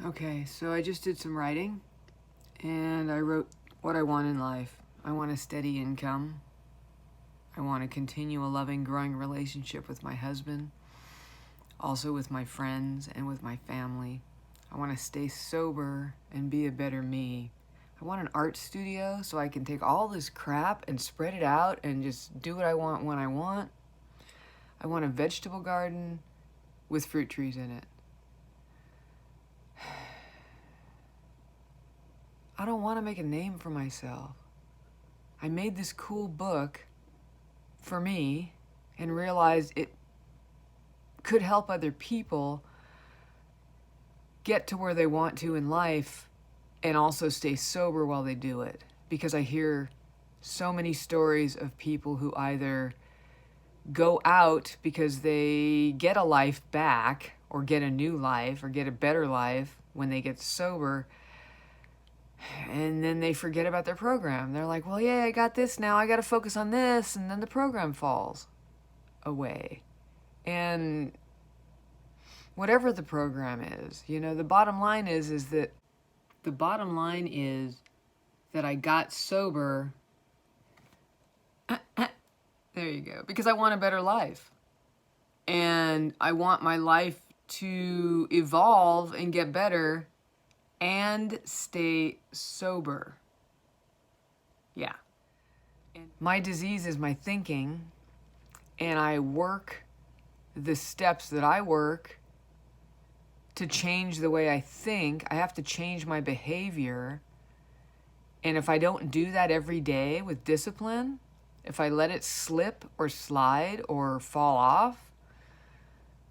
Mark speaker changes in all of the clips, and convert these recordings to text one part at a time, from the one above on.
Speaker 1: Okay, so I just did some writing, and I wrote what I want in life. I want a steady income. I want to continue a loving, growing relationship with my husband, also with my friends and with my family. I want to stay sober and be a better me. I want an art studio so I can take all this crap and spread it out and just do what I want when I want. I want a vegetable garden with fruit trees in it. I don't want to make a name for myself. I made this cool book for me and realized it could help other people get to where they want to in life and also stay sober while they do it. Because I hear so many stories of people who either go out because they get a life back or get a new life or get a better life when they get sober, and then they forget about their program. They're like, well, yeah, I got this now. I got to focus on this. And then the program falls away. And whatever the program is, the bottom line is that I got sober. There you go. Because I want a better life. And I want my life to evolve and get better and stay sober. Yeah. My disease is my thinking, and I work the steps that I work to change the way I think. I have to change my behavior. And if I don't do that every day with discipline, if I let it slip or slide or fall off,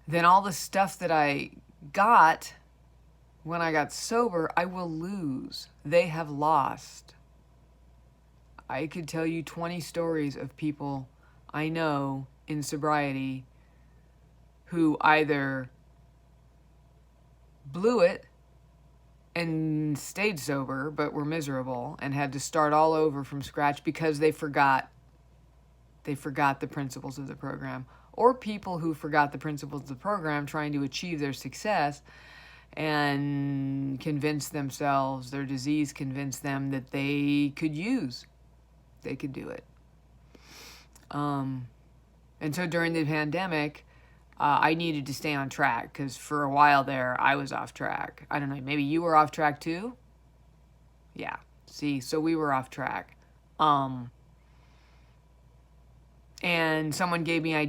Speaker 1: then all the stuff that I got when I got sober, I will lose. They have lost. I could tell you 20 stories of people I know in sobriety who either blew it and stayed sober but were miserable and had to start all over from scratch because they forgot the principles of the program, or people who forgot the principles of the program trying to achieve their success and convince themselves, their disease convinced them that they could do it. And so during the pandemic, I needed to stay on track because for a while there, I was off track. I don't know, maybe you were off track too? Yeah, see, so we were off track. And someone gave me an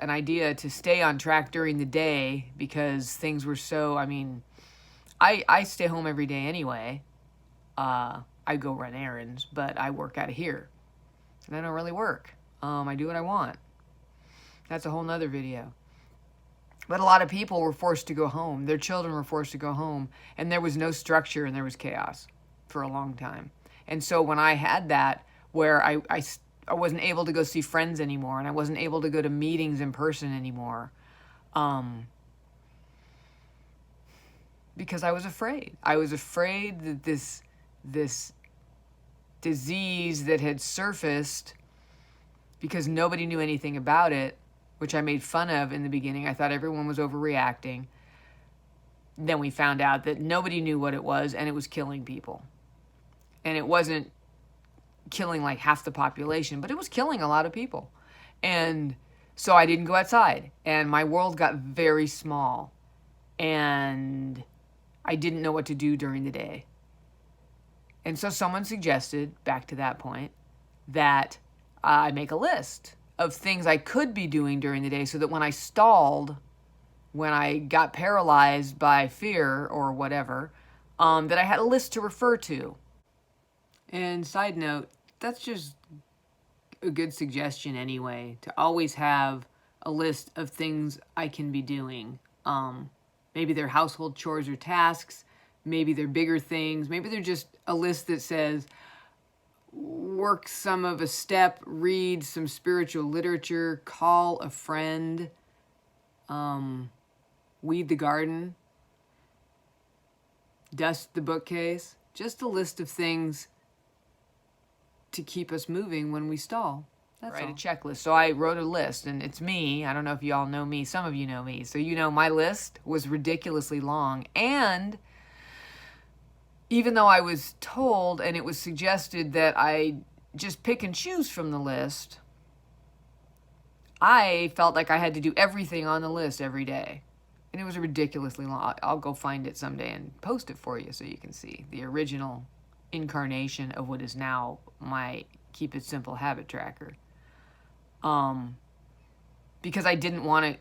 Speaker 1: idea to stay on track during the day because things were so, I stay home every day anyway. I go run errands, but I work out of here. And I don't really work. I do what I want. That's a whole nother video. But a lot of people were forced to go home. Their children were forced to go home. And there was no structure and there was chaos for a long time. And so when I had that, where I wasn't able to go see friends anymore, and I wasn't able to go to meetings in person anymore, because I was afraid. I was afraid that this disease that had surfaced because nobody knew anything about it, which I made fun of in the beginning. I thought everyone was overreacting. Then we found out that nobody knew what it was, and it was killing people. And it wasn't killing like half the population, but it was killing a lot of people. And so I didn't go outside, and my world got very small, and I didn't know what to do during the day. And so someone suggested, back to that point, that I make a list of things I could be doing during the day so that when I stalled, when I got paralyzed by fear or whatever, that I had a list to refer to. And side note, that's just a good suggestion anyway, to always have a list of things I can be doing. Maybe they're household chores or tasks, maybe they're bigger things, maybe they're just a list that says, work some of a step, read some spiritual literature, call a friend, weed the garden, dust the bookcase. Just a list of things to keep us moving when we stall. That's right, all. A checklist. So I wrote a list, and it's me. I don't know if you all know me. Some of you know me. So my list was ridiculously long. And even though I was told and it was suggested that I just pick and choose from the list, I felt like I had to do everything on the list every day. And it was ridiculously long. I'll go find it someday and post it for you so you can see the original incarnation of what is now my Keep It Simple habit tracker. Because I didn't want to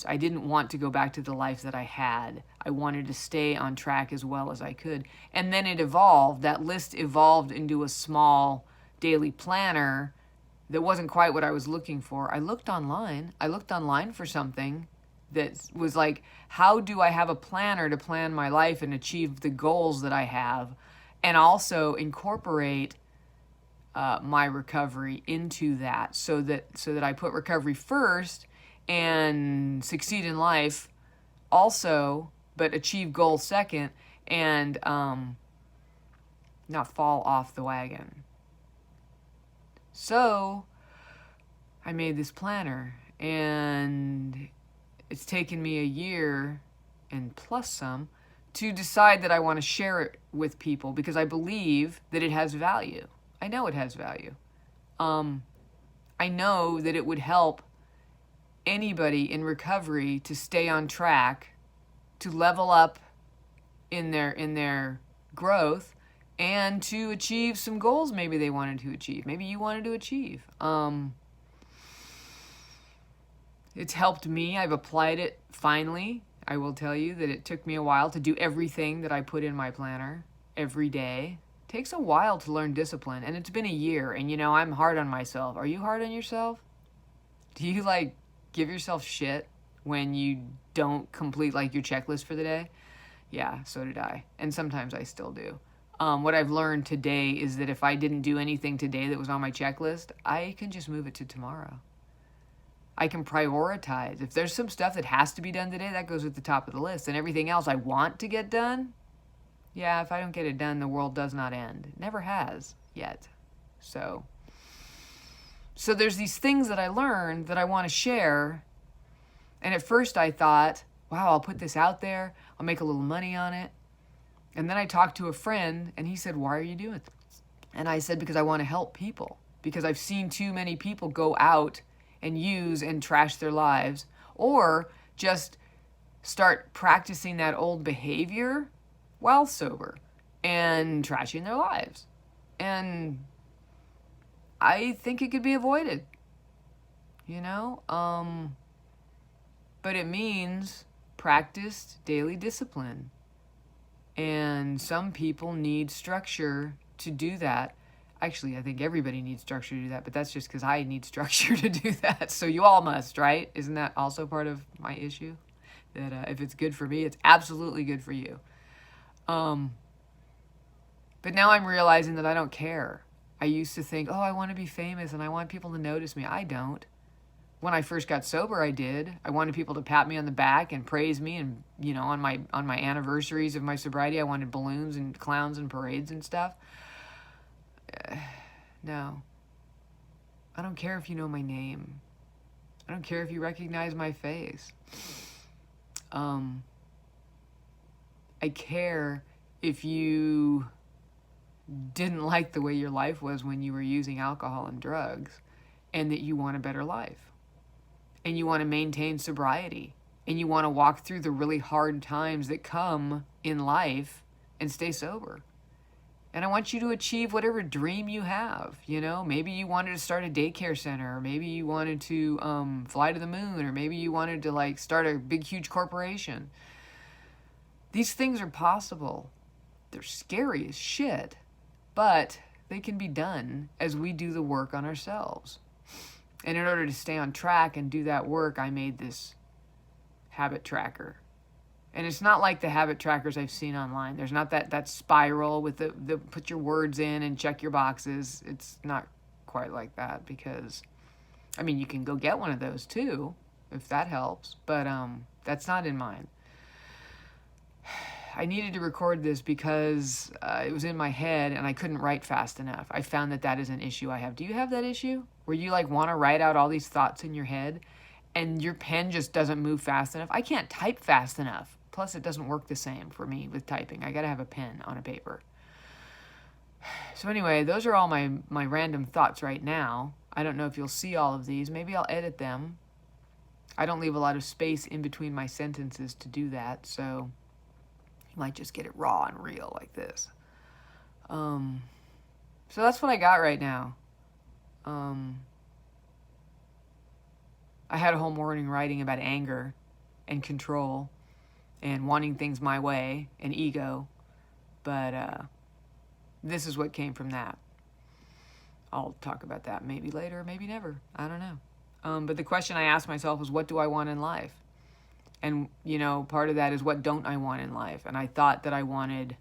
Speaker 1: I didn't want to go back to the life that I had. I wanted to stay on track as well as I could. And then it evolved. That list evolved into a small daily planner that wasn't quite what I was looking for. I looked online for something that was like, how do I have a planner to plan my life and achieve the goals that I have, and also incorporate my recovery into that, so that I put recovery first and succeed in life also, but achieve goals second, and not fall off the wagon. So I made this planner, and it's taken me a year and plus some to decide that I want to share it with people, because I believe that it has value. I know it has value. I know that it would help anybody in recovery to stay on track, to level up in their growth, and to achieve some goals maybe they wanted to achieve. Maybe you wanted to achieve. It's helped me. I've applied it finally. I will tell you that it took me a while to do everything that I put in my planner every day. It takes a while to learn discipline, and it's been a year, and I'm hard on myself. Are you hard on yourself? Do you give yourself shit when you don't complete your checklist for the day? Yeah, so did I. And sometimes I still do. What I've learned today is that if I didn't do anything today that was on my checklist, I can just move it to tomorrow. I can prioritize. If there's some stuff that has to be done today, that goes at the top of the list. And everything else I want to get done, yeah, if I don't get it done, the world does not end. It never has yet. So there's these things that I learned that I want to share. And at first I thought, wow, I'll put this out there. I'll make a little money on it. And then I talked to a friend, and he said, why are you doing it? And I said, because I want to help people. Because I've seen too many people go out and use and trash their lives, or just start practicing that old behavior while sober and trashing their lives. And I think it could be avoided, but it means practiced daily discipline. And some people need structure to do that. Actually, I think everybody needs structure to do that, but that's just because I need structure to do that. So you all must, right? Isn't that also part of my issue? That if it's good for me, it's absolutely good for you. But now I'm realizing that I don't care. I used to think, I want to be famous and I want people to notice me. I don't. When I first got sober, I did. I wanted people to pat me on the back and praise me, and on my anniversaries of my sobriety, I wanted balloons and clowns and parades and stuff. No. I don't care if you know my name. I don't care if you recognize my face. I care if you didn't like the way your life was when you were using alcohol and drugs, and that you want a better life, and you want to maintain sobriety, and you want to walk through the really hard times that come in life and stay sober. And I want you to achieve whatever dream you have. Maybe you wanted to start a daycare center, or maybe you wanted to fly to the moon, or maybe you wanted to start a big, huge corporation. These things are possible. They're scary as shit, but they can be done as we do the work on ourselves. And in order to stay on track and do that work, I made this habit tracker. And it's not like the habit trackers I've seen online. There's not that spiral with the put your words in and check your boxes. It's not quite like that, because, you can go get one of those too, if that helps. But that's not in mine. I needed to record this because it was in my head and I couldn't write fast enough. I found that is an issue I have. Do you have that issue? Where you want to write out all these thoughts in your head and your pen just doesn't move fast enough? I can't type fast enough. Plus, it doesn't work the same for me with typing. I got to have a pen on a paper. So anyway, those are all my random thoughts right now. I don't know if you'll see all of these. Maybe I'll edit them. I don't leave a lot of space in between my sentences to do that, so you might just get it raw and real like this. So that's what I got right now. I had a whole morning writing about anger and control and wanting things my way and ego, but this is what came from that. I'll talk about that maybe later, maybe never. I don't know. But the question I asked myself was, what do I want in life? And, you know, part of that is, what don't I want in life? And I thought that I wanted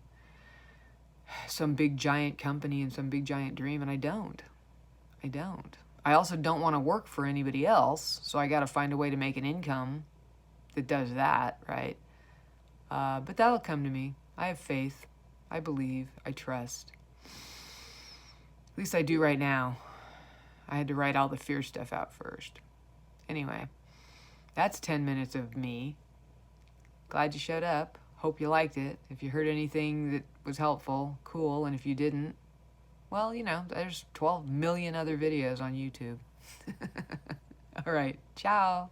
Speaker 1: some big giant company and some big giant dream, and I don't. I also don't want to work for anybody else, so I got to find a way to make an income that does that, right? But that'll come to me. I have faith. I believe. I trust. At least I do right now. I had to write all the fear stuff out first. Anyway, that's 10 minutes of me. Glad you showed up. Hope you liked it. If you heard anything that was helpful, cool. And if you didn't, well, you know, there's 12 million other videos on YouTube. All right. Ciao.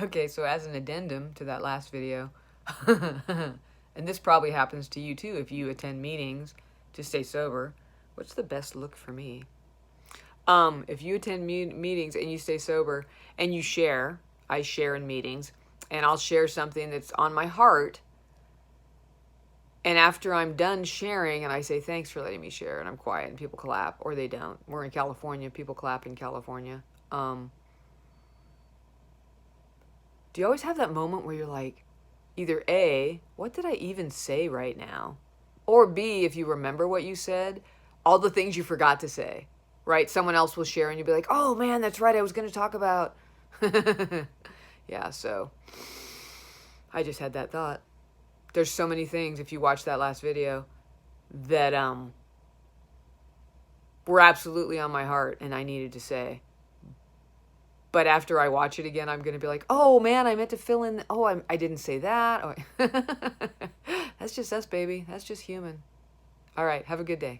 Speaker 1: Okay, so as an addendum to that last video, and this probably happens to you too if you attend meetings to stay sober. What's the best look for me? If you attend meetings and you stay sober and you share, I share in meetings, and I'll share something that's on my heart. And after I'm done sharing and I say, thanks for letting me share, and I'm quiet and people clap, or they don't. We're in California, people clap in California. Do you always have that moment where you're like, either A, what did I even say right now? Or B, if you remember what you said, all the things you forgot to say, right? Someone else will share and you'll be like, oh man, that's right, I was going to talk about. Yeah, so I just had that thought. There's so many things, if you watch that last video, that were absolutely on my heart and I needed to say. But after I watch it again, I'm going to be like, oh, man, I meant to fill in. Oh, I didn't say that. Oh. That's just us, baby. That's just human. All right. Have a good day.